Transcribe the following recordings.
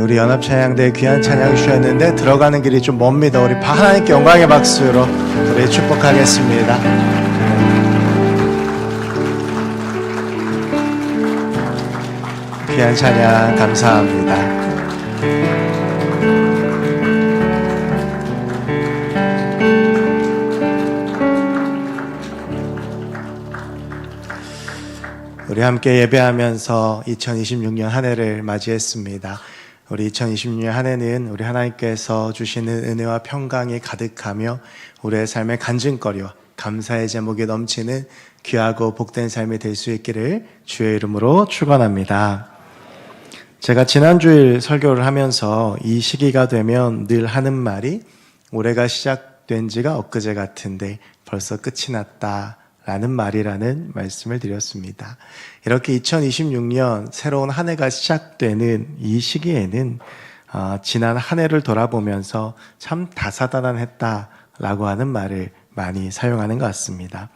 우리 연합찬양대 귀한 찬양 주셨는데 들어가는 길이 좀 멉니다. 우리 하나님께 영광의 박수로 우리 축복하겠습니다. 귀한 찬양 감사합니다. 우리 함께 예배하면서 2026년 한 해를 맞이했습니다. 우리 2026년 한 해는 우리 하나님께서 주시는 은혜와 평강이 가득하며 우리의 삶의 간증거리와 감사의 제목이 넘치는 귀하고 복된 삶이 될 수 있기를 주의 이름으로 축원합니다. 제가 지난주일 설교를 하면서 이 시기가 되면 늘 하는 말이 올해가 시작된 지가 엊그제 같은데 벌써 끝이 났다 라는 말이라는 말씀을 드렸습니다. 이렇게 2026년 새로운 한 해가 시작되는 이 시기에는 지난 한 해를 돌아보면서 참 다사다난했다라고 하는 말을 많이 사용하는 것 같습니다.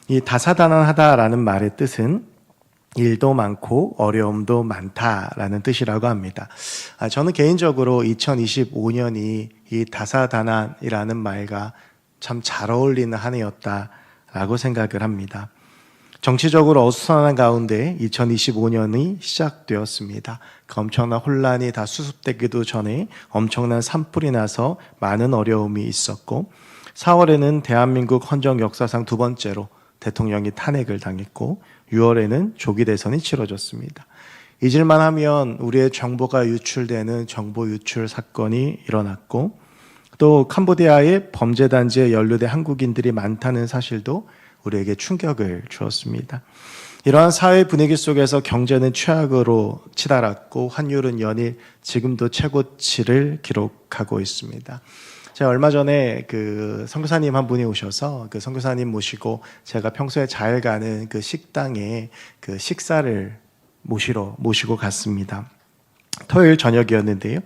이 다사다난하다라는 말의 뜻은 일도 많고 어려움도 많다라는 뜻이라고 합니다. 저는 개인적으로 2025년이 이 다사다난이라는 말과 참 잘 어울리는 한 해였다 라고 생각을 합니다. 정치적으로 어수선한 가운데 2025년이 시작되었습니다. 그 엄청난 혼란이 다 수습되기도 전에 엄청난 산불이 나서 많은 어려움이 있었고 4월에는 대한민국 헌정 역사상 두 번째로 대통령이 탄핵을 당했고 6월에는 조기 대선이 치러졌습니다. 잊을만 하면 우리의 정보가 유출되는 정보 유출 사건이 일어났고 또 캄보디아의 범죄단지에 연루된 한국인들이 많다는 사실도 우리에게 충격을 주었습니다. 이러한 사회 분위기 속에서 경제는 최악으로 치달았고 환율은 연일 지금도 최고치를 기록하고 있습니다. 제가 얼마 전에 그 선교사님 한 분이 오셔서 그 선교사님 모시고 제가 평소에 잘 가는 그 식당에 그 식사를 모시고 갔습니다. 토요일 저녁이었는데요.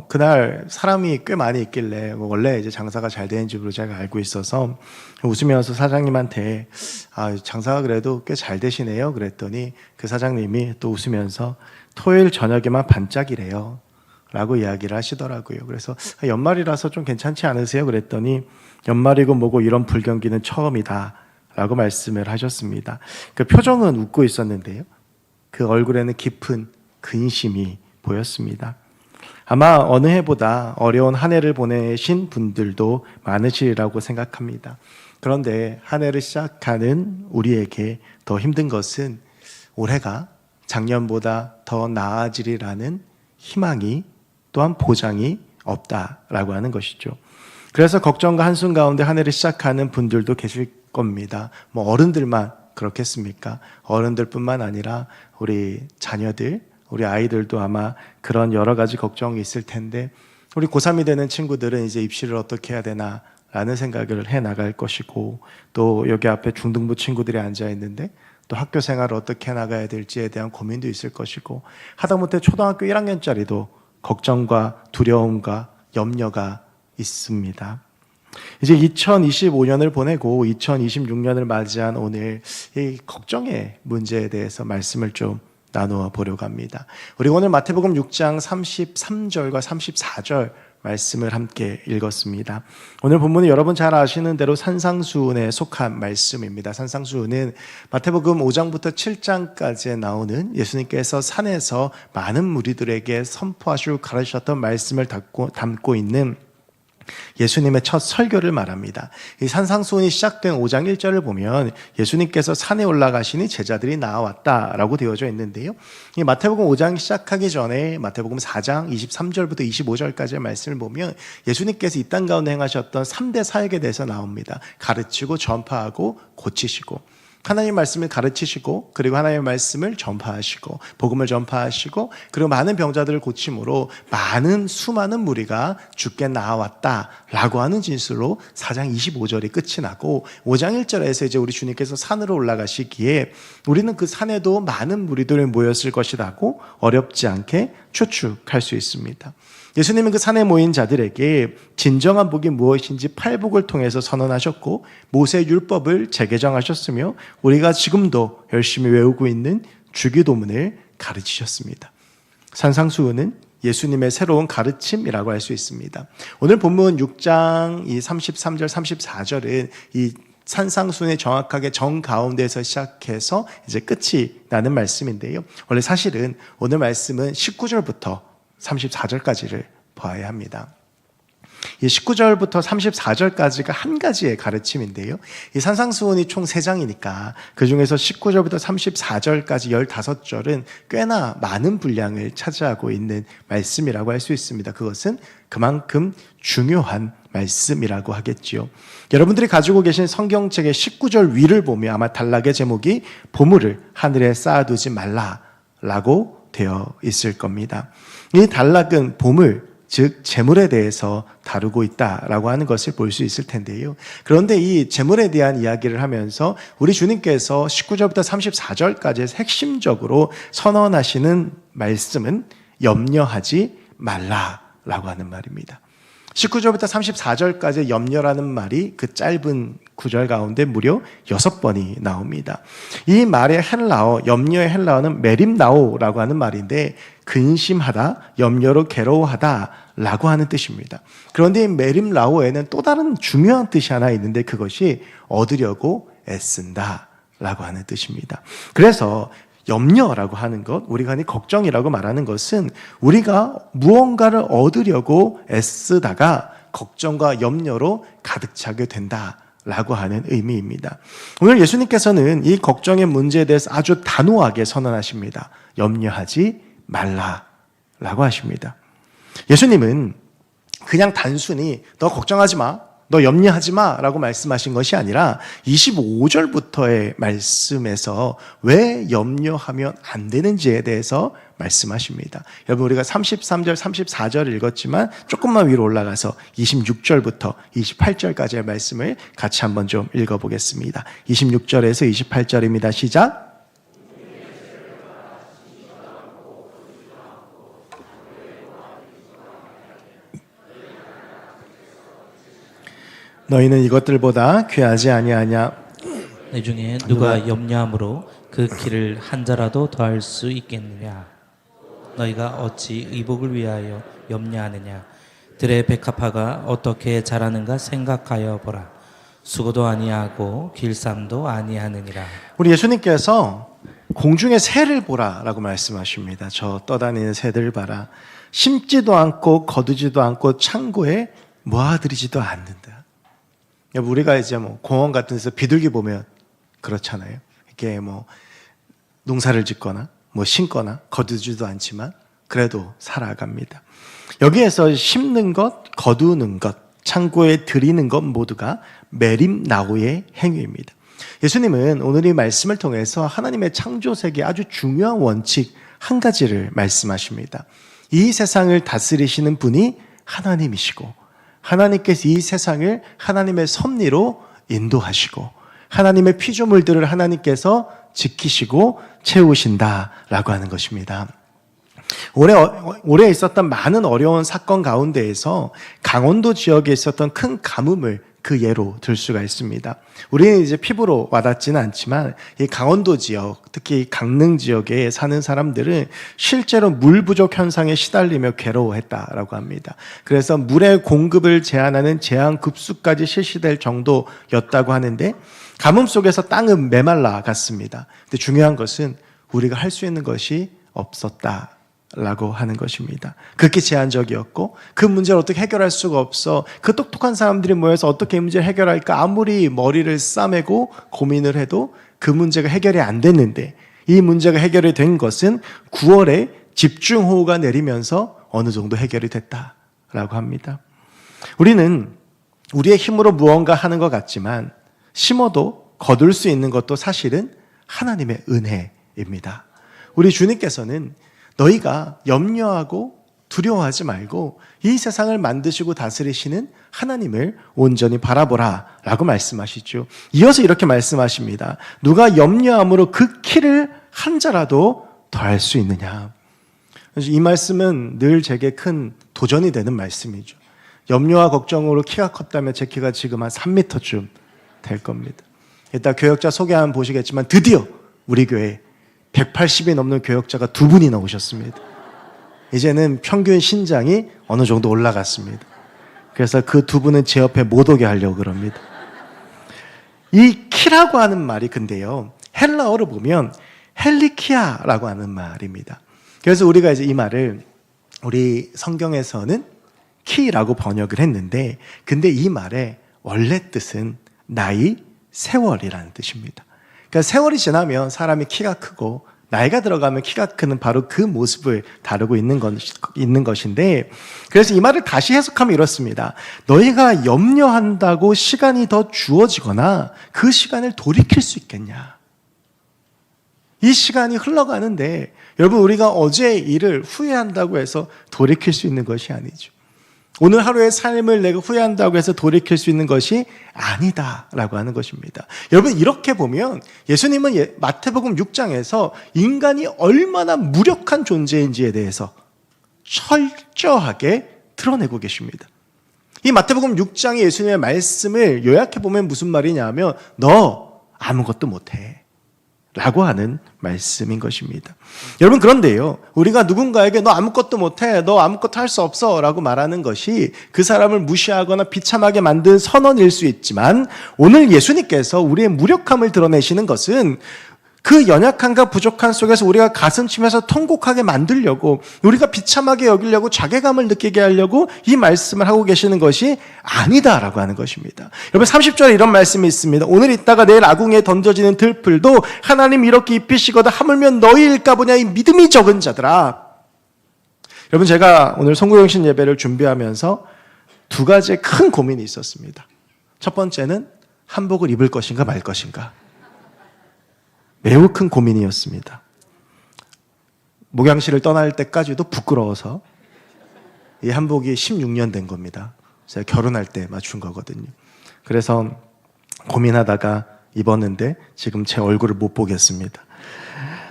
그날 사람이 꽤 많이 있길래 원래 이제 장사가 잘 되는 집으로 제가 알고 있어서 웃으면서 사장님한테 장사가 그래도 꽤 잘 되시네요. 그랬더니 그 사장님이 또 웃으면서 토요일 저녁에만 반짝이래요. 라고 이야기를 하시더라고요. 그래서 연말이라서 좀 괜찮지 않으세요? 그랬더니 연말이고 뭐고 이런 불경기는 처음이다. 라고 말씀을 하셨습니다. 그 표정은 웃고 있었는데요. 그 얼굴에는 깊은 근심이 보였습니다. 아마 어느 해보다 어려운 한 해를 보내신 분들도 많으시리라고 생각합니다. 그런데 한 해를 시작하는 우리에게 더 힘든 것은 올해가 작년보다 더 나아지리라는 희망이 또한 보장이 없다라고 하는 것이죠. 그래서 걱정과 한숨 가운데 한 해를 시작하는 분들도 계실 겁니다. 뭐 어른들만 그렇겠습니까? 어른들뿐만 아니라 우리 자녀들, 우리 아이들도 아마 그런 여러 가지 걱정이 있을 텐데 우리 고3이 되는 친구들은 이제 입시를 어떻게 해야 되나 라는 생각을 해나갈 것이고 또 여기 앞에 중등부 친구들이 앉아 있는데 또 학교 생활을 어떻게 해나가야 될지에 대한 고민도 있을 것이고 하다못해 초등학교 1학년짜리도 걱정과 두려움과 염려가 있습니다. 이제 2025년을 보내고 2026년을 맞이한 오늘 이 걱정의 문제에 대해서 말씀을 좀 나누어 보려고 합니다. 우리 오늘 마태복음 6장 33절과 34절 말씀을 함께 읽었습니다. 오늘 본문은 여러분 잘 아시는 대로 산상수훈에 속한 말씀입니다. 산상수훈은 마태복음 5장부터 7장까지 나오는 예수님께서 산에서 많은 무리들에게 선포하시고 가르치셨던 말씀을 담고 있는 예수님의 첫 설교를 말합니다. 이 산상수훈이 시작된 5장 1절을 보면 예수님께서 산에 올라가시니 제자들이 나왔다라고 되어져 있는데요. 이 마태복음 5장 시작하기 전에 마태복음 4장 23절부터 25절까지의 말씀을 보면 예수님께서 이 땅 가운데 행하셨던 3대 사역에 대해서 나옵니다. 가르치고 전파하고 고치시고 하나님의 말씀을 가르치시고 그리고 하나님의 말씀을 전파하시고 복음을 전파하시고 그리고 많은 병자들을 고침으로 수많은 무리가 주께 나아왔다라고 하는 진술로 4장 25절이 끝이 나고 5장 1절에서 이제 우리 주님께서 산으로 올라가시기에 우리는 그 산에도 많은 무리들이 모였을 것이라고 어렵지 않게 추측할 수 있습니다. 예수님은 그 산에 모인 자들에게 진정한 복이 무엇인지 팔복을 통해서 선언하셨고 모세의 율법을 재개정하셨으며 우리가 지금도 열심히 외우고 있는 주기도문을 가르치셨습니다. 산상수훈은 예수님의 새로운 가르침이라고 할 수 있습니다. 오늘 본문 6장 이 33절, 34절은 이 산상수훈의 정확하게 정 가운데에서 시작해서 이제 끝이 나는 말씀인데요. 원래 사실은 오늘 말씀은 19절부터 34절까지를 봐야 합니다. 이 19절부터 34절까지가 한 가지의 가르침인데요. 이 산상수훈이 총 3장이니까 그 중에서 19절부터 34절까지 15절은 꽤나 많은 분량을 차지하고 있는 말씀이라고 할 수 있습니다. 그것은 그만큼 중요한 말씀이라고 하겠지요. 여러분들이 가지고 계신 성경책의 19절 위를 보면 아마 단락의 제목이 보물을 하늘에 쌓아두지 말라라고 되어 있을 겁니다. 이 단락은 보물, 즉 재물에 대해서 다루고 있다라고 하는 것을 볼 수 있을 텐데요. 그런데 이 재물에 대한 이야기를 하면서 우리 주님께서 19절부터 34절까지 핵심적으로 선언하시는 말씀은 염려하지 말라라고 하는 말입니다. 19절부터 34절까지 염려라는 말이 그 짧은 구절 가운데 무려 6번이 나옵니다. 이 말의 헬라어, 염려의 헬라어는 메림나오라고 하는 말인데 근심하다, 염려로 괴로워하다 라고 하는 뜻입니다. 그런데 이 메림나오에는 또 다른 중요한 뜻이 하나 있는데 그것이 얻으려고 애쓴다 라고 하는 뜻입니다. 그래서 염려라고 하는 것, 우리가 흔히 걱정이라고 말하는 것은 우리가 무언가를 얻으려고 애쓰다가 걱정과 염려로 가득 차게 된다라고 하는 의미입니다. 오늘 예수님께서는 이 걱정의 문제에 대해서 아주 단호하게 선언하십니다. 염려하지 말라라고 하십니다. 예수님은 그냥 단순히 너 걱정하지 마, 너 염려하지 마라고 말씀하신 것이 아니라 25절부터의 말씀에서 왜 염려하면 안 되는지에 대해서 말씀하십니다. 여러분 우리가 33절, 34절 읽었지만 조금만 위로 올라가서 26절부터 28절까지의 말씀을 같이 한번 좀 읽어보겠습니다. 26절에서 28절입니다. 시작! 너희는 이것들보다 귀하지 아니하냐? 내 중에 누가 염려함으로 그 길을 한 자라도 더할 수 있겠느냐? 너희가 어찌 의복을 위하여 염려하느냐? 들의 백합화가 어떻게 자라는가 생각하여 보라. 수고도 아니하고 길쌈도 아니하느니라. 우리 예수님께서 공중의 새를 보라라고 말씀하십니다. 저 떠다니는 새들 봐라. 심지도 않고 거두지도 않고 창고에 모아들이지도 않는다. 우리가 이제 뭐 공원 같은 데서 비둘기 보면 그렇잖아요. 이렇게 뭐 농사를 짓거나 뭐 심거나 거두지도 않지만 그래도 살아갑니다. 여기에서 심는 것, 거두는 것, 창고에 들이는 것 모두가 메림나오의 행위입니다. 예수님은 오늘 이 말씀을 통해서 하나님의 창조 세계의 아주 중요한 원칙 한 가지를 말씀하십니다. 이 세상을 다스리시는 분이 하나님이시고 하나님께서 이 세상을 하나님의 섭리로 인도하시고 하나님의 피조물들을 하나님께서 지키시고 채우신다라고 하는 것입니다. 올해 있었던 많은 어려운 사건 가운데에서 강원도 지역에 있었던 큰 가뭄을 그 예로 들 수가 있습니다. 우리는 이제 피부로 와닿지는 않지만 이 강원도 지역, 특히 강릉 지역에 사는 사람들은 실제로 물 부족 현상에 시달리며 괴로워했다라고 합니다. 그래서 물의 공급을 제한하는 제한급수까지 실시될 정도였다고 하는데 가뭄 속에서 땅은 메말라 갔습니다. 근데 중요한 것은 우리가 할 수 있는 것이 없었다. 라고 하는 것입니다. 그렇게 제한적이었고 그 문제를 어떻게 해결할 수가 없어. 그 똑똑한 사람들이 모여서 어떻게 이 문제를 해결할까 아무리 머리를 싸매고 고민을 해도 그 문제가 해결이 안 됐는데 이 문제가 해결이 된 것은 9월에 집중호우가 내리면서 어느 정도 해결이 됐다라고 합니다. 우리는 우리의 힘으로 무언가 하는 것 같지만 심어도 거둘 수 있는 것도 사실은 하나님의 은혜입니다. 우리 주님께서는 너희가 염려하고 두려워하지 말고 이 세상을 만드시고 다스리시는 하나님을 온전히 바라보라 라고 말씀하시죠. 이어서 이렇게 말씀하십니다. 누가 염려함으로 그 키를 한 자라도 더할 수 있느냐. 이 말씀은 늘 제게 큰 도전이 되는 말씀이죠. 염려와 걱정으로 키가 컸다면 제 키가 지금 한 3m쯤 될 겁니다. 이따 교역자 소개 한번 보시겠지만 드디어 우리 교회 180이 넘는 교역자가 2분이나 오셨습니다. 이제는 평균 신장이 어느 정도 올라갔습니다. 그래서 그 두 분은 제 옆에 못 오게 하려고 그럽니다. 이 키라고 하는 말이 근데요, 헬라어로 보면 헬리키아라고 하는 말입니다. 그래서 우리가 이제 이 말을 우리 성경에서는 키라고 번역을 했는데, 근데 이 말의 원래 뜻은 나이, 세월이라는 뜻입니다. 그러니까 세월이 지나면 사람이 키가 크고 나이가 들어가면 키가 크는 바로 그 모습을 다루고 있는 것인데, 그래서 이 말을 다시 해석하면 이렇습니다. 너희가 염려한다고 시간이 더 주어지거나 그 시간을 돌이킬 수 있겠냐? 이 시간이 흘러가는데 여러분, 우리가 어제의 일을 후회한다고 해서 돌이킬 수 있는 것이 아니죠. 오늘 하루의 삶을 내가 후회한다고 해서 돌이킬 수 있는 것이 아니다라고 하는 것입니다. 여러분, 이렇게 보면 예수님은 마태복음 6장에서 인간이 얼마나 무력한 존재인지에 대해서 철저하게 드러내고 계십니다. 이 마태복음 6장의 예수님의 말씀을 요약해보면 무슨 말이냐면, 너 아무것도 못해 라고 하는 말씀인 것입니다. 여러분, 그런데요, 우리가 누군가에게 너 아무것도 못해, 너 아무것도 할 수 없어 라고 말하는 것이 그 사람을 무시하거나 비참하게 만든 선언일 수 있지만, 오늘 예수님께서 우리의 무력함을 드러내시는 것은 그 연약함과 부족함 속에서 우리가 가슴 치면서 통곡하게 만들려고, 우리가 비참하게 여기려고, 자괴감을 느끼게 하려고 이 말씀을 하고 계시는 것이 아니다라고 하는 것입니다. 여러분, 30절에 이런 말씀이 있습니다. 오늘 있다가 내일 아궁이에 던져지는 들풀도 하나님 이렇게 입히시거든 하물며 너희일까 보냐, 이 믿음이 적은 자들아. 여러분, 제가 오늘 송구영신 예배를 준비하면서 두 가지의 큰 고민이 있었습니다. 첫 번째는 한복을 입을 것인가 말 것인가. 매우 큰 고민이었습니다. 목양실을 떠날 때까지도 부끄러워서, 이 한복이 16년 된 겁니다. 제가 결혼할 때 맞춘 거거든요. 그래서 고민하다가 입었는데 지금 제 얼굴을 못 보겠습니다.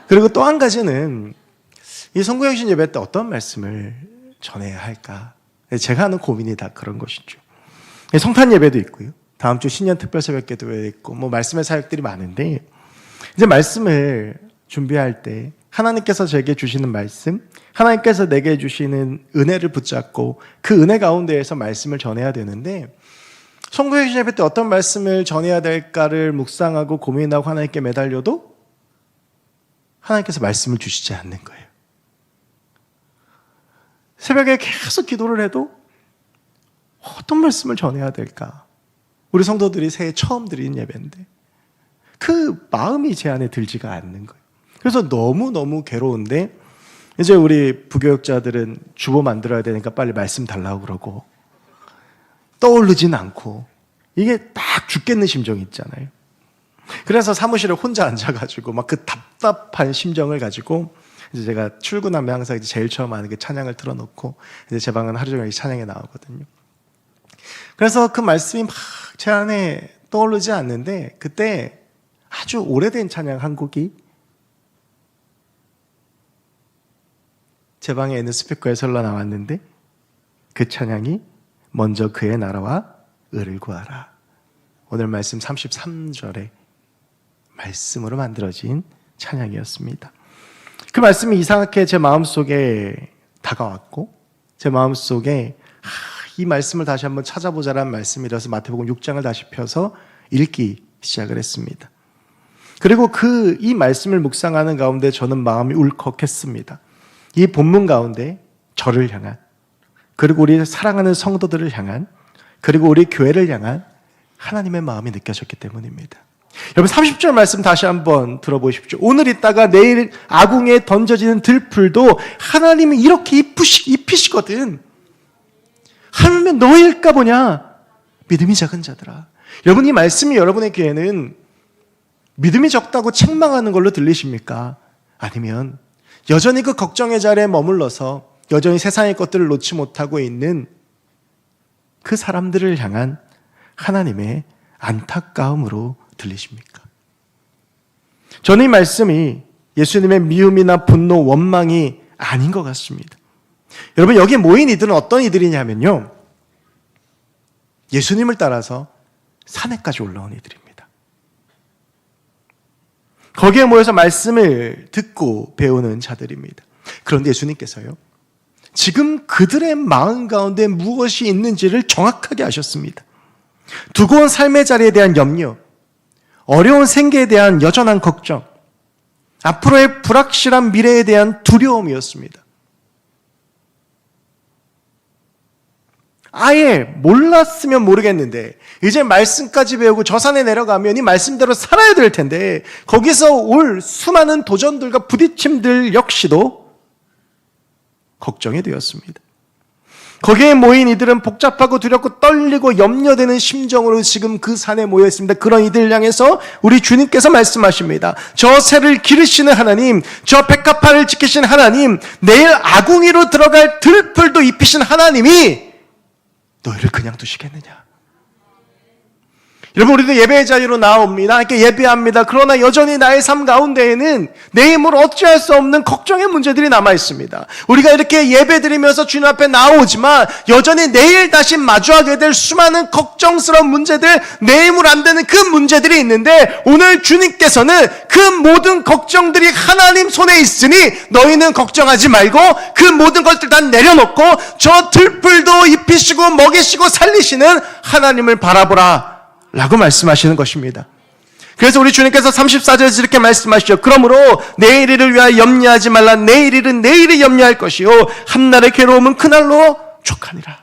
그리고 또 한 가지는 이 송구영신 예배 때 어떤 말씀을 전해야 할까. 제가 하는 고민이 다 그런 것이죠. 성탄 예배도 있고요, 다음 주 신년 특별 새벽 기도회 있고 말씀의 사역들이 많은데, 이제 말씀을 준비할 때 하나님께서 제게 주시는 말씀, 하나님께서 내게 주시는 은혜를 붙잡고 그 은혜 가운데에서 말씀을 전해야 되는데, 송구영신 예배 때 어떤 말씀을 전해야 될까를 묵상하고 고민하고 하나님께 매달려도 하나님께서 말씀을 주시지 않는 거예요. 새벽에 계속 기도를 해도 어떤 말씀을 전해야 될까? 우리 성도들이 새해 처음 드리는 예배인데 그 마음이 제 안에 들지가 않는 거예요. 그래서 너무너무 괴로운데, 이제 우리 부교육자들은 주보 만들어야 되니까 빨리 말씀 달라고 그러고, 떠오르진 않고, 이게 딱 죽겠는 심정이 있잖아요. 그래서 사무실에 혼자 앉아가지고 막 그 답답한 심정을 가지고, 이제 제가 출근하면 항상 이제 제일 처음 하는 게 찬양을 틀어놓고, 이제 제 방은 하루 종일 찬양이 나오거든요. 그래서 그 말씀이 막 제 안에 떠오르지 않는데, 그때 아주 오래된 찬양 한 곡이 제 방에 있는 스피커에서 흘러나왔는데, 그 찬양이 먼저 그의 나라와 의를 구하라. 오늘 말씀 33절의 말씀으로 만들어진 찬양이었습니다. 그 말씀이 이상하게 제 마음속에 다가왔고, 제 마음속에 이 말씀을 다시 한번 찾아보자라는 말씀이라서 마태복음 6장을 다시 펴서 읽기 시작을 했습니다. 그리고 이 말씀을 묵상하는 가운데 저는 마음이 울컥했습니다. 이 본문 가운데 저를 향한, 그리고 우리 사랑하는 성도들을 향한, 그리고 우리 교회를 향한 하나님의 마음이 느껴졌기 때문입니다. 여러분, 30절 말씀 다시 한번 들어보십시오. 오늘 있다가 내일 아궁이에 던져지는 들풀도 하나님이 이렇게 입히시거든 하면 너일까 보냐, 믿음이 작은 자들아. 여러분, 이 말씀이 여러분의 귀에는 믿음이 적다고 책망하는 걸로 들리십니까? 아니면 여전히 그 걱정의 자리에 머물러서 여전히 세상의 것들을 놓지 못하고 있는 그 사람들을 향한 하나님의 안타까움으로 들리십니까? 저는 이 말씀이 예수님의 미움이나 분노, 원망이 아닌 것 같습니다. 여러분, 여기 모인 이들은 어떤 이들이냐면요, 예수님을 따라서 산에까지 올라온 이들입니다. 거기에 모여서 말씀을 듣고 배우는 자들입니다. 그런데 예수님께서요, 지금 그들의 마음 가운데 무엇이 있는지를 정확하게 아셨습니다. 두고 온 삶의 자리에 대한 염려, 어려운 생계에 대한 여전한 걱정, 앞으로의 불확실한 미래에 대한 두려움이었습니다. 아예 몰랐으면 모르겠는데 이제 말씀까지 배우고 저 산에 내려가면 이 말씀대로 살아야 될 텐데 거기서 올 수많은 도전들과 부딪힘들 역시도 걱정이 되었습니다. 거기에 모인 이들은 복잡하고 두렵고 떨리고 염려되는 심정으로 지금 그 산에 모여 있습니다. 그런 이들을 향해서 우리 주님께서 말씀하십니다. 저 새를 기르시는 하나님, 저 백합화를 지키시는 하나님, 내일 아궁이로 들어갈 들풀도 입히신 하나님이 너희를 그냥 두시겠느냐? 여러분, 우리도 예배의 자리로 나옵니다. 이렇게 예배합니다. 그러나 여전히 나의 삶 가운데에는 내 힘으로 어찌할 수 없는 걱정의 문제들이 남아 있습니다. 우리가 이렇게 예배드리면서 주님 앞에 나오지만 여전히 내일 다시 마주하게 될 수많은 걱정스러운 문제들, 내 힘으로 안 되는 그 문제들이 있는데 오늘 주님께서는 그 모든 걱정들이 하나님 손에 있으니 너희는 걱정하지 말고 그 모든 것들 다 내려놓고 저 들풀도 입히시고 먹이시고 살리시는 하나님을 바라보라 라고 말씀하시는 것입니다. 그래서 우리 주님께서 34절에서 이렇게 말씀하시죠. 그러므로 내일 일을 위하여 염려하지 말라. 내일 일은 내일이 염려할 것이요 한날의 괴로움은 그날로 족하니라.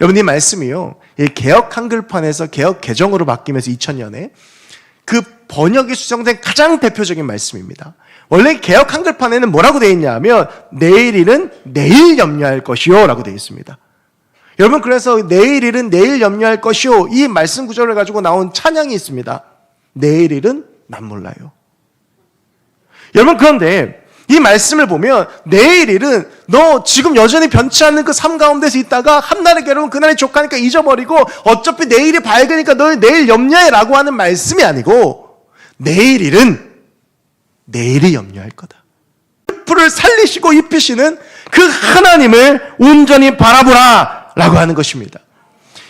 여러분, 이 말씀이요, 이 개역 한글판에서 개역 개정으로 바뀌면서 2000년에 그 번역이 수정된 가장 대표적인 말씀입니다. 원래 개역 한글판에는 뭐라고 되어 있냐 하면 내일 일은 내일 염려할 것이요 라고 되어 있습니다. 여러분, 그래서 내일 일은 내일 염려할 것이요, 이 말씀 구절을 가지고 나온 찬양이 있습니다. 내일 일은 난 몰라요. 여러분, 그런데 이 말씀을 보면 내일 일은 너 지금 여전히 변치 않는 그 삶 가운데서 있다가 한날의 괴로운 그날이 족하니까 잊어버리고 어차피 내일이 밝으니까 너 내일 염려해라고 하는 말씀이 아니고 내일 일은 내일이 염려할 거다. 풀을 살리시고 입히시는 그 하나님을 온전히 바라보라 라고 하는 것입니다.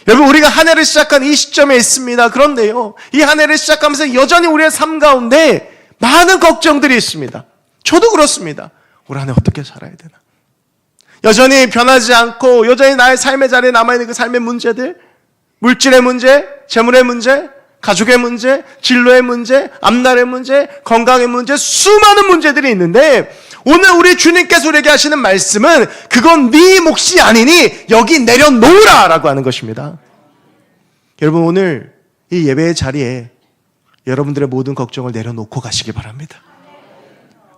여러분, 우리가 한 해를 시작한 이 시점에 있습니다. 그런데요, 이 한 해를 시작하면서 여전히 우리의 삶 가운데 많은 걱정들이 있습니다. 저도 그렇습니다. 올 한 해 어떻게 살아야 되나? 여전히 변하지 않고 여전히 나의 삶의 자리에 남아있는 그 삶의 문제들, 물질의 문제, 재물의 문제, 가족의 문제, 진로의 문제, 앞날의 문제, 건강의 문제, 수많은 문제들이 있는데 오늘 우리 주님께서 우리에게 하시는 말씀은 그건 네 몫이 아니니 여기 내려놓으라 라고 하는 것입니다. 여러분, 오늘 이 예배의 자리에 여러분들의 모든 걱정을 내려놓고 가시기 바랍니다.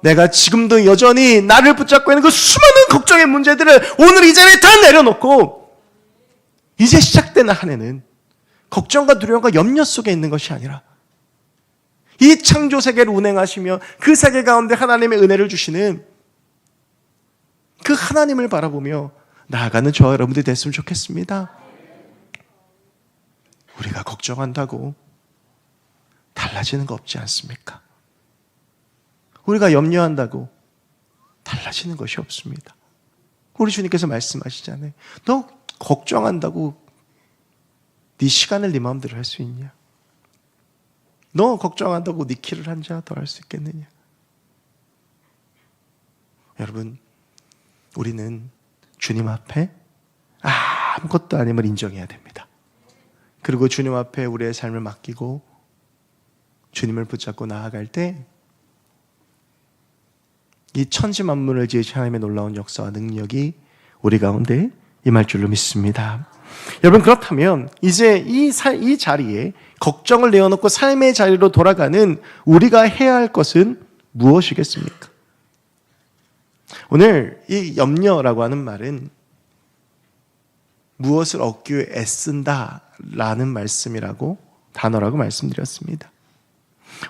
내가 지금도 여전히 나를 붙잡고 있는 그 수많은 걱정의 문제들을 오늘 이 자리에 다 내려놓고 이제 시작되는 한 해는 걱정과 두려움과 염려 속에 있는 것이 아니라 이 창조 세계를 운행하시며 그 세계 가운데 하나님의 은혜를 주시는 그 하나님을 바라보며 나아가는 저와 여러분들이 됐으면 좋겠습니다. 우리가 걱정한다고 달라지는 거 없지 않습니까? 우리가 염려한다고 달라지는 것이 없습니다. 우리 주님께서 말씀하시잖아요. 너 걱정한다고 네 시간을 네 마음대로 할 수 있냐? 너 걱정한다고 네 키를 한 자 더 할 수 있겠느냐? 여러분, 우리는 주님 앞에 아무것도 아님을 인정해야 됩니다. 그리고 주님 앞에 우리의 삶을 맡기고 주님을 붙잡고 나아갈 때 이 천지 만물을 지으신 하나님의 놀라운 역사와 능력이 우리 가운데 임할 줄로 믿습니다. 여러분, 그렇다면 이제 이 자리에 걱정을 내어놓고 삶의 자리로 돌아가는 우리가 해야 할 것은 무엇이겠습니까? 오늘 이 염려라고 하는 말은 무엇을 얻기 위해 애쓴다라는 말씀이라고 단어라고 말씀드렸습니다.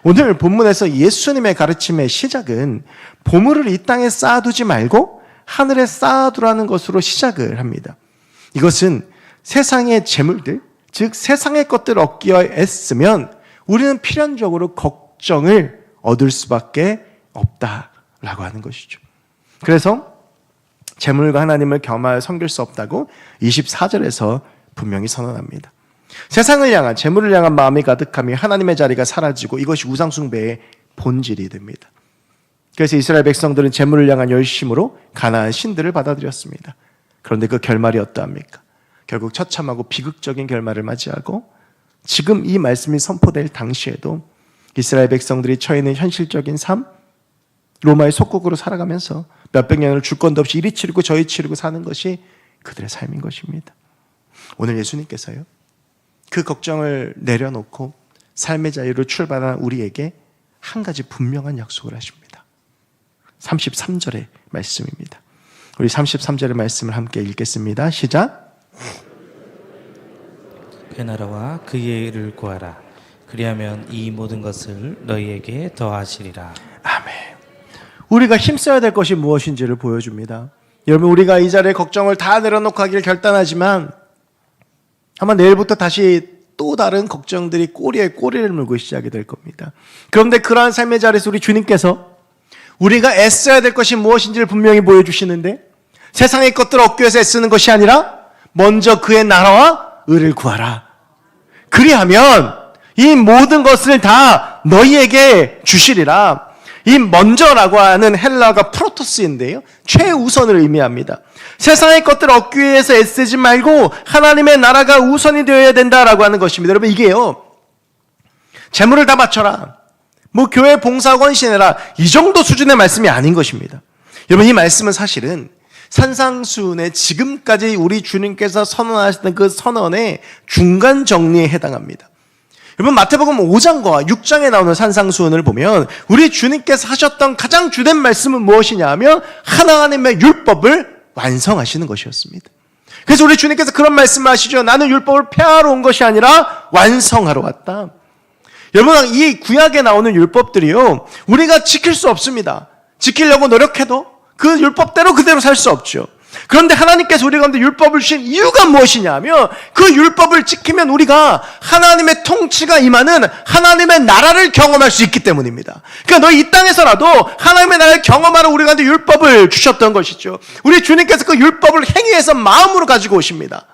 오늘 본문에서 예수님의 가르침의 시작은 보물을 이 땅에 쌓아두지 말고 하늘에 쌓아두라는 것으로 시작을 합니다. 이것은 세상의 재물들, 즉 세상의 것들을 얻기 위해 애쓰면 우리는 필연적으로 걱정을 얻을 수밖에 없다라고 하는 것이죠. 그래서 재물과 하나님을 겸하여 섬길 수 없다고 24절에서 분명히 선언합니다. 세상을 향한, 재물을 향한 마음이 가득하며 하나님의 자리가 사라지고 이것이 우상숭배의 본질이 됩니다. 그래서 이스라엘 백성들은 재물을 향한 열심으로 가나안 신들을 받아들였습니다. 그런데 그 결말이 어떠합니까? 결국 처참하고 비극적인 결말을 맞이하고 지금 이 말씀이 선포될 당시에도 이스라엘 백성들이 처해 있는 현실적인 삶, 로마의 속국으로 살아가면서 몇백 년을 주권도 없이 이리 치르고 저리 치르고 사는 것이 그들의 삶인 것입니다. 오늘 예수님께서요, 그 걱정을 내려놓고 삶의 자유로 출발한 우리에게 한 가지 분명한 약속을 하십니다. 33절의 말씀입니다. 우리 33절의 말씀을 함께 읽겠습니다. 시작. 그 나라와 그의 일을 구하라. 그리하면 이 모든 것을 너희에게 더하시리라. 아멘. 우리가 힘써야 될 것이 무엇인지를 보여줍니다. 여러분, 우리가 이 자리에 걱정을 다 내려놓고 하기를 결단하지만 아마 내일부터 다시 또 다른 걱정들이 꼬리에 꼬리를 물고 시작이 될 겁니다. 그런데 그러한 삶의 자리에서 우리 주님께서 우리가 애써야 될 것이 무엇인지를 분명히 보여주시는데, 세상의 것들을 얻기 위해서 애쓰는 것이 아니라 먼저 그의 나라와 의를 구하라. 그리하면 이 모든 것을 다 너희에게 주시리라. 이 먼저라고 하는 헬라어가 프로토스인데요, 최우선을 의미합니다. 세상의 것들을 얻기 위해서 애쓰지 말고 하나님의 나라가 우선이 되어야 된다라고 하는 것입니다. 여러분, 이게요, 재물을 다 바쳐라, 뭐 교회 봉사하고 헌신해라, 이 정도 수준의 말씀이 아닌 것입니다. 여러분, 이 말씀은 사실은 산상수훈의 지금까지 우리 주님께서 선언하셨던 그 선언의 중간 정리에 해당합니다. 여러분, 마태복음 5장과 6장에 나오는 산상수훈을 보면 우리 주님께서 하셨던 가장 주된 말씀은 무엇이냐 하면 하나님의 율법을 완성하시는 것이었습니다. 그래서 우리 주님께서 그런 말씀을 하시죠. 나는 율법을 폐하러 온 것이 아니라 완성하러 왔다. 여러분, 이 구약에 나오는 율법들이요, 우리가 지킬 수 없습니다. 지키려고 노력해도 그 율법대로 그대로 살 수 없죠. 그런데 하나님께서 우리 가운데 율법을 주신 이유가 무엇이냐 하면 그 율법을 지키면 우리가 하나님의 통치가 임하는 하나님의 나라를 경험할 수 있기 때문입니다. 그러니까 너희 이 땅에서라도 하나님의 나라를 경험하러 우리 가운데 율법을 주셨던 것이죠. 우리 주님께서 그 율법을 행위해서 마음으로 가지고 오십니다.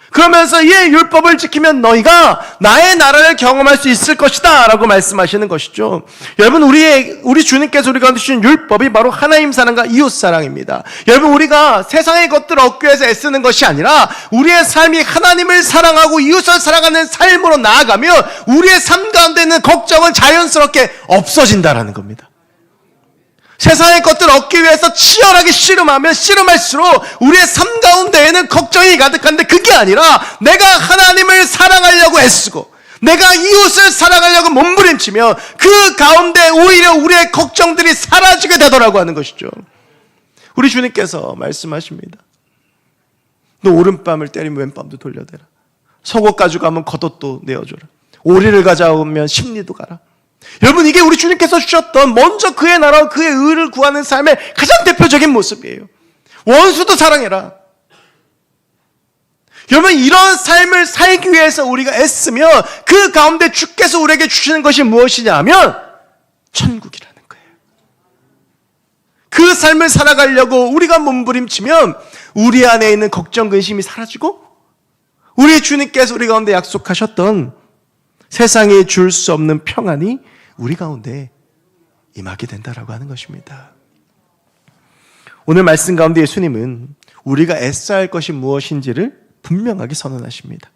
그러면서 이 율법을 지키면 너희가 나의 나라를 경험할 수 있을 것이다 라고 말씀하시는 것이죠. 여러분, 우리 주님께서 우리가 주신 율법이 바로 하나님 사랑과 이웃 사랑입니다. 여러분, 우리가 세상의 것들을 얻기 위해서 애쓰는 것이 아니라 우리의 삶이 하나님을 사랑하고 이웃을 사랑하는 삶으로 나아가면 우리의 삶 가운데 있는 걱정은 자연스럽게 없어진다라는 겁니다. 세상의 것들을 얻기 위해서 치열하게 씨름하면 씨름할수록 우리의 삶 가운데에는 걱정이 가득한데, 그게 아니라 내가 하나님을 사랑하려고 애쓰고 내가 이웃을 사랑하려고 몸부림치며 그 가운데 오히려 우리의 걱정들이 사라지게 되더라고 하는 것이죠. 우리 주님께서 말씀하십니다. 너 오른뺨을 때리면 왼뺨도 돌려대라. 속옷 가져가면 겉옷도 내어줘라. 오리를 가져오면 십리도 가라. 여러분, 이게 우리 주님께서 주셨던 먼저 그의 나라와 그의 의를 구하는 삶의 가장 대표적인 모습이에요. 원수도 사랑해라. 여러분, 이런 삶을 살기 위해서 우리가 애쓰면 그 가운데 주께서 우리에게 주시는 것이 무엇이냐 하면 천국이라는 거예요. 그 삶을 살아가려고 우리가 몸부림치면 우리 안에 있는 걱정, 근심이 사라지고 우리 주님께서 우리 가운데 약속하셨던 세상에 줄 수 없는 평안이 우리 가운데 임하게 된다라고 하는 것입니다. 오늘 말씀 가운데 예수님은 우리가 애써야 할 것이 무엇인지를 분명하게 선언하십니다.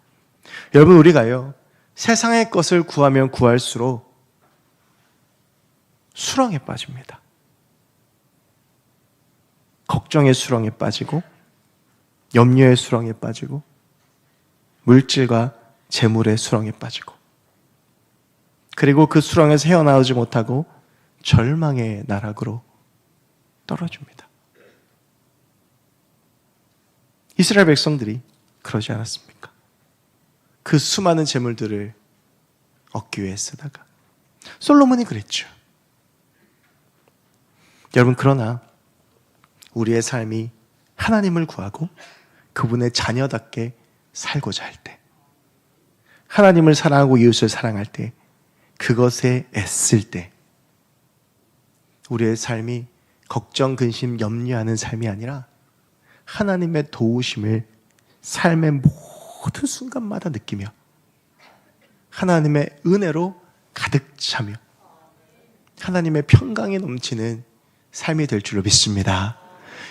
여러분, 우리가요, 세상의 것을 구하면 구할수록 수렁에 빠집니다. 걱정의 수렁에 빠지고 염려의 수렁에 빠지고 물질과 재물의 수렁에 빠지고, 그리고 그 수렁에서 헤어나오지 못하고 절망의 나락으로 떨어집니다. 이스라엘 백성들이 그러지 않았습니까? 그 수많은 재물들을 얻기 위해 쓰다가 솔로몬이 그랬죠. 여러분, 그러나 우리의 삶이 하나님을 구하고 그분의 자녀답게 살고자 할 때, 하나님을 사랑하고 이웃을 사랑할 때, 그것에 애쓸 때 우리의 삶이 걱정, 근심, 염려하는 삶이 아니라 하나님의 도우심을 삶의 모든 순간마다 느끼며 하나님의 은혜로 가득 차며 하나님의 평강이 넘치는 삶이 될 줄로 믿습니다.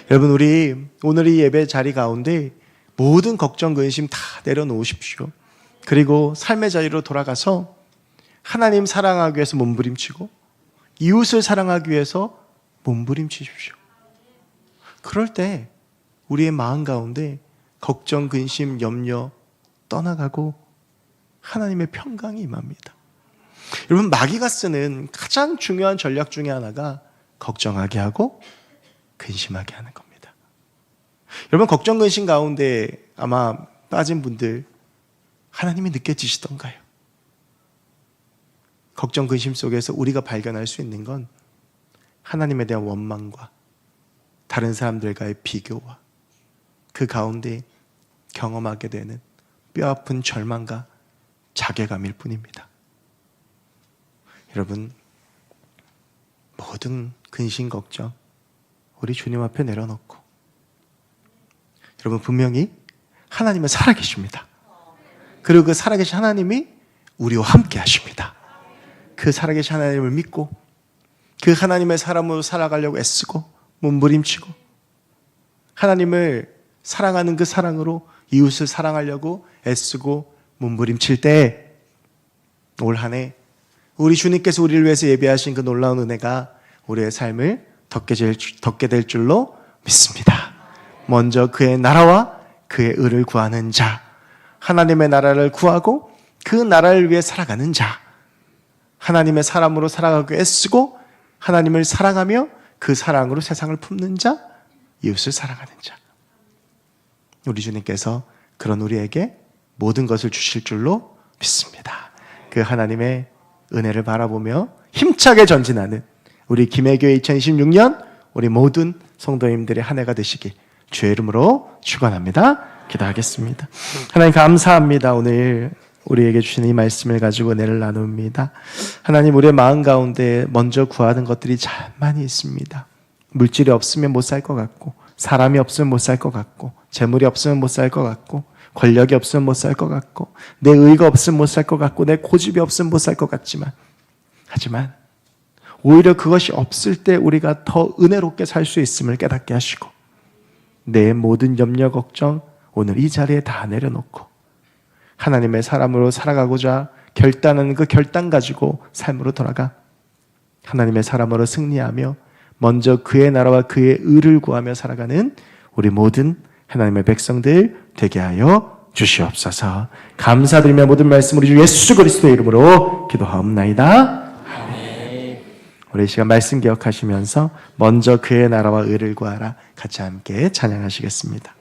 여러분, 우리 오늘 이 예배 자리 가운데 모든 걱정, 근심 다 내려놓으십시오. 그리고 삶의 자리로 돌아가서 하나님 사랑하기 위해서 몸부림치고 이웃을 사랑하기 위해서 몸부림치십시오. 그럴 때 우리의 마음 가운데 걱정, 근심, 염려 떠나가고 하나님의 평강이 임합니다. 여러분, 마귀가 쓰는 가장 중요한 전략 중에 하나가 걱정하게 하고 근심하게 하는 겁니다. 여러분, 걱정, 근심 가운데 아마 빠진 분들 하나님이 느껴지시던가요? 걱정, 근심 속에서 우리가 발견할 수 있는 건 하나님에 대한 원망과 다른 사람들과의 비교와 그 가운데 경험하게 되는 뼈아픈 절망과 자괴감일 뿐입니다. 여러분, 모든 근심, 걱정 우리 주님 앞에 내려놓고, 여러분, 분명히 하나님은 살아계십니다. 그리고 그 살아계신 하나님이 우리와 함께 하십니다. 그 살아계신 하나님을 믿고 그 하나님의 사람으로 살아가려고 애쓰고 몸부림치고 하나님을 사랑하는 그 사랑으로 이웃을 사랑하려고 애쓰고 몸부림칠 때 올 한 해 우리 주님께서 우리를 위해서 예비하신 그 놀라운 은혜가 우리의 삶을 덮게 될 줄로 믿습니다. 먼저 그의 나라와 그의 의를 구하는 자, 하나님의 나라를 구하고 그 나라를 위해 살아가는 자, 하나님의 사람으로 살아가고 애쓰고 하나님을 사랑하며 그 사랑으로 세상을 품는 자, 이웃을 사랑하는 자. 우리 주님께서 그런 우리에게 모든 것을 주실 줄로 믿습니다. 그 하나님의 은혜를 바라보며 힘차게 전진하는 우리 김해교회 2026년 우리 모든 성도님들의 한 해가 되시길 주의 이름으로 축원합니다. 기도하겠습니다. 하나님, 감사합니다. 오늘 우리에게 주시는 이 말씀을 가지고 은혜를 나눕니다. 하나님, 우리의 마음 가운데 먼저 구하는 것들이 참 많이 있습니다. 물질이 없으면 못 살 것 같고, 사람이 없으면 못 살 것 같고, 재물이 없으면 못 살 것 같고, 권력이 없으면 못 살 것 같고, 내 의가 없으면 못 살 것 같고, 내 고집이 없으면 못 살 것 같지만, 하지만 오히려 그것이 없을 때 우리가 더 은혜롭게 살 수 있음을 깨닫게 하시고, 내 모든 염려, 걱정 오늘 이 자리에 다 내려놓고 하나님의 사람으로 살아가고자 결단하는 그 결단 가지고 삶으로 돌아가 하나님의 사람으로 승리하며 먼저 그의 나라와 그의 의를 구하며 살아가는 우리 모든 하나님의 백성들 되게 하여 주시옵소서. 감사드리며 모든 말씀 우리 주 예수 그리스도의 이름으로 기도하옵나이다. 아멘. 우리 이 시간 말씀 기억하시면서 먼저 그의 나라와 의를 구하라 같이 함께 찬양하시겠습니다.